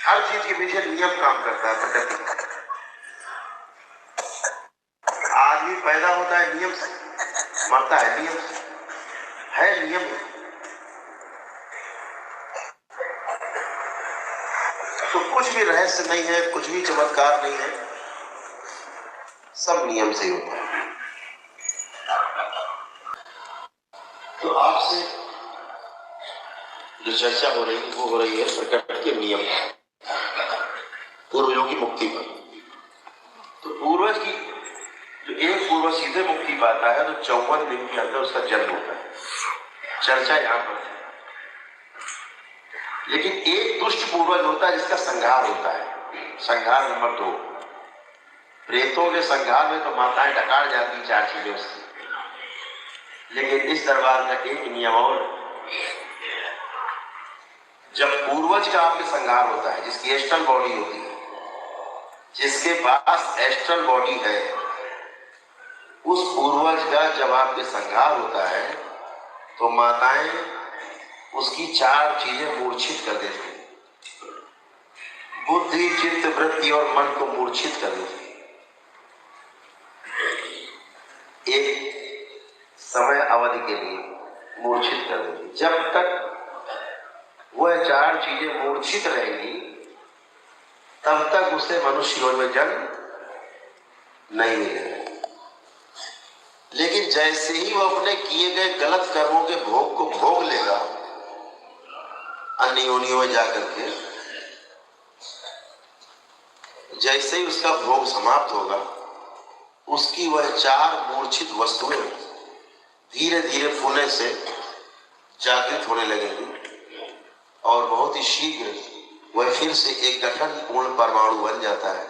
हर चीज के पीछे नियम काम करता है, प्रकृति। आदमी पैदा होता है नियम से, मरता है नियम से, है नियम। तो कुछ भी रहस्य नहीं है, कुछ भी चमत्कार नहीं है, सब नियम से ही होता है। तो आपसे जो चर्चा हो रही है वो हो रही है प्रकृति के नियम, पूर्वजों की मुक्ति पर। तो पूर्वज की जो एक पूर्वज सीधे मुक्ति पाता है तो 54 दिन के अंदर उसका जन्म होता है। चर्चा यहां पर है। लेकिन एक दुष्ट पूर्वज होता है जिसका संहार होता है। संहार नंबर 2, प्रेतों के संहार में तो माताएं डकार जाती 4 चीजें उसकी। लेकिन इस दरबार का एक नियम और, जब पूर्वज का आपके संहार होता है, जिसकी एस्ट्रल बॉडी होती है, जिसके पास एस्ट्रल बॉडी है, उस पूर्वज का जब आपके संहार होता है तो माताएं उसकी 4 चीजें मूर्छित कर देती हैं। बुद्धि, चित्त, वृत्ति और मन को मूर्छित कर देती है। एक समय अवधि के लिए मूर्छित कर देती। जब तक वह 4 चीजें मूर्छित रहेंगी तब तक उसे मनुष्य जीवन में जन्म नहीं मिलेगा। लेकिन जैसे ही वो अपने किए गए गलत कर्मों के भोग को भोग लेगा अन्य योनियों में जाकर के, जैसे ही उसका भोग समाप्त होगा उसकी वह 4 मूर्छित वस्तुएं धीरे धीरे पुनः से जागृत होने लगेगी और बहुत ही शीघ्र वह फिर से एक गठन पूर्ण परमाणु बन जाता है।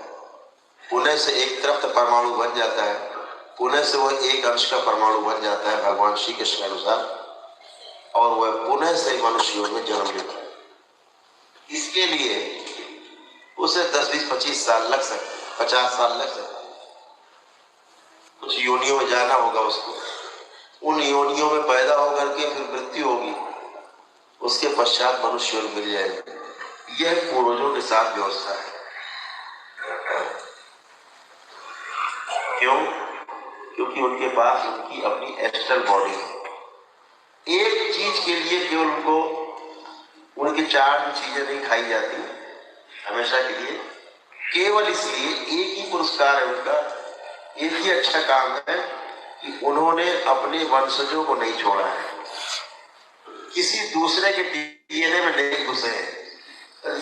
पुनः से एक तृप्त परमाणु बन जाता है। पुनः से वह एक अंश का परमाणु बन जाता है भगवान श्री कृष्ण के अनुसार, और वह पुनः से मनुष्यों में जन्म लेता है। इसके लिए उसे 10, 20, 25 साल लग सकते, 50 साल लग सकते। कुछ योनियों में जाना होगा उसको, उन योनियों में पैदा होकर के फिर मृत्यु होगी, उसके पश्चात मनुष्य मिल जाएगा। यह पूर्वजों के साथ व्यवस्था है। क्यों? क्योंकि उनके पास उनकी अपनी एस्ट्रल बॉडी है। एक चीज के लिए केवल उनको उनकी 4 चीजें नहीं खाई जाती हमेशा के लिए, केवल इसलिए एक ही पुरस्कार है उनका, एक ही अच्छा काम है कि उन्होंने अपने वंशजों को नहीं छोड़ा है, किसी दूसरे के डीएनए में नहीं घुसे हैं।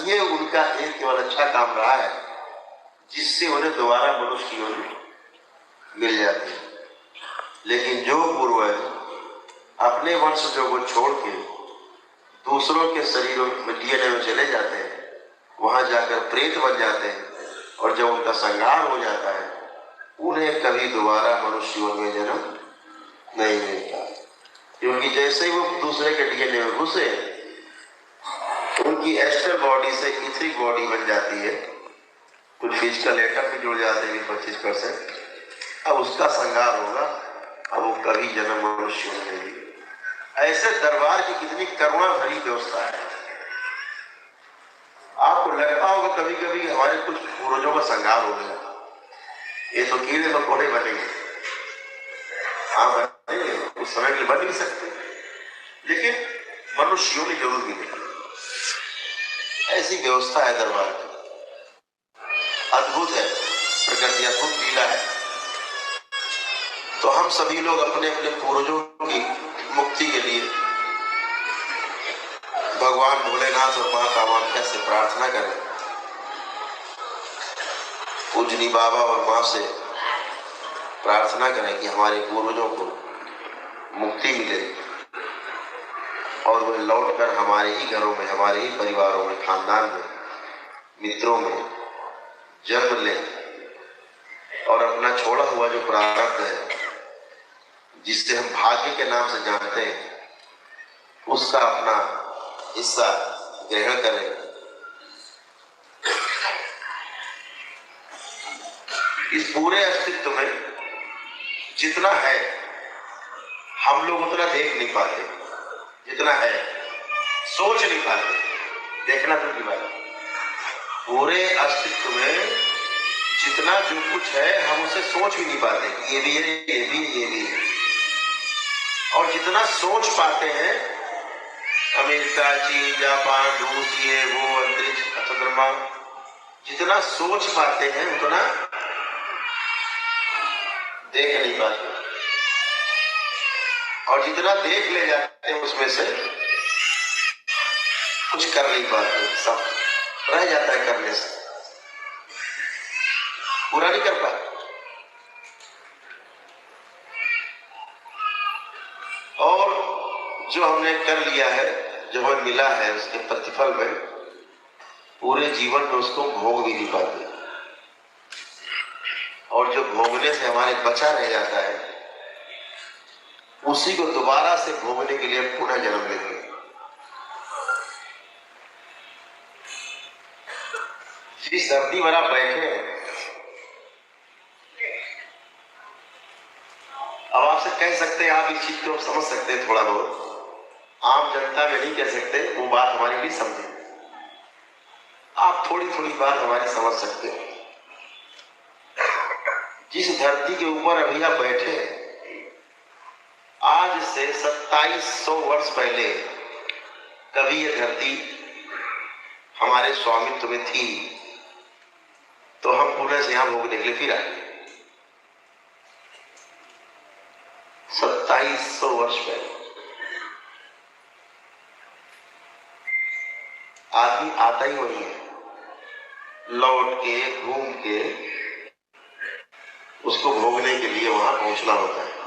ये उनका एक केवल अच्छा काम रहा है जिससे उन्हें दोबारा मनुष्य की योनि मिल जाती है। लेकिन जो पूर्वज अपने वंशजों को छोड़ के दूसरों के शरीरों में डीएनए में चले जाते हैं, वहां जाकर प्रेत बन जाते हैं, और जब उनका संहार हो जाता है उन्हें कभी दोबारा मनुष्य में जन्म नहीं मिलता। क्योंकि जैसे ही वो दूसरे के डीएनए में घुसे उनकी एस्ट्रल बॉडी से इथरिक बॉडी बन जाती है, कुछ फिजिकल एटम भी जुड़ जाते हैं 25%। अब उसका संहार होगा, अब वो कभी जन्म मनुष्य में नहीं। ऐसे दरबार की कितनी करुणा भरी व्यवस्था है। आपको लगता होगा कभी कभी हमारे कुछ पूर्वजों का संहार हो गया, ये तो कीड़े मकोड़े बनेंगे, हाँ बनेंगे, उस समय के लिए बन नहीं सकते, लेकिन मनुष्यों ने जरूर भी नहीं। ऐसी व्यवस्था है दरबार की। अद्भुत है, प्रकृति अद्भुत लीला है। तो हम सभी लोग अपने अपने पूर्वजों की मुक्ति के लिए भगवान भोलेनाथ और मां कामाख्या से प्रार्थना करें, पूजनी बाबा और मां से प्रार्थना करें कि हमारे पूर्वजों को मुक्ति मिले और वे लौटकर हमारे ही घरों में, हमारे ही परिवारों में, खानदान में, मित्रों में जन्म लें और अपना छोड़ा हुआ जो प्रारब्ध है जिससे हम भाग्य के नाम से जानते हैं उसका अपना हिस्सा ग्रहण करें। इस पूरे अस्तित्व में जितना है हम लोग उतना देख नहीं पाते, जितना है सोच नहीं पाते, देखना तो की बात। पूरे अस्तित्व में जितना जो कुछ है हम उसे सोच भी नहीं पाते कि ये भी है, ये भी है, ये भी है। और जितना सोच पाते हैं, अमेरिका, चीन, जापान, रूस, ये वो, अंतरिक्ष, चंद्रमा, जितना सोच पाते हैं उतना देख नहीं पाते। और जितना देख ले जाते हैं उसमें से कुछ कर नहीं पाते, सब रह जाता है करने से, पूरा नहीं कर पाते। और जो हमने कर लिया है, जो हमें मिला है, उसके प्रतिफल में पूरे जीवन में उसको भोग भी नहीं पाते। और जो भोगने से हमारे बचा रह जाता है, उसी को दोबारा से भोगने के लिए पुनः जन्म लेते हैं। जिस धरती पर आप बैठे हैं, अब आपसे कह सकते हैं, आप इस चीज को समझ सकते हैं थोड़ा बहुत, आम जनता में नहीं कह सकते, वो बात हमारी भी समझे। आप थोड़ी थोड़ी बात हमारी समझ सकते हैं। जिस धरती के ऊपर अभी आप बैठे हैं, आज से 2700 वर्ष पहले कभी ये धरती हमारे स्वामित्व में थी, तो हम पुनः से यहां भोगने के लिए फिर आए। 2700 वर्ष पहले आदमी आता ही वही है, लौट के घूम के उसको भोगने के लिए वहां पहुंचना होता है।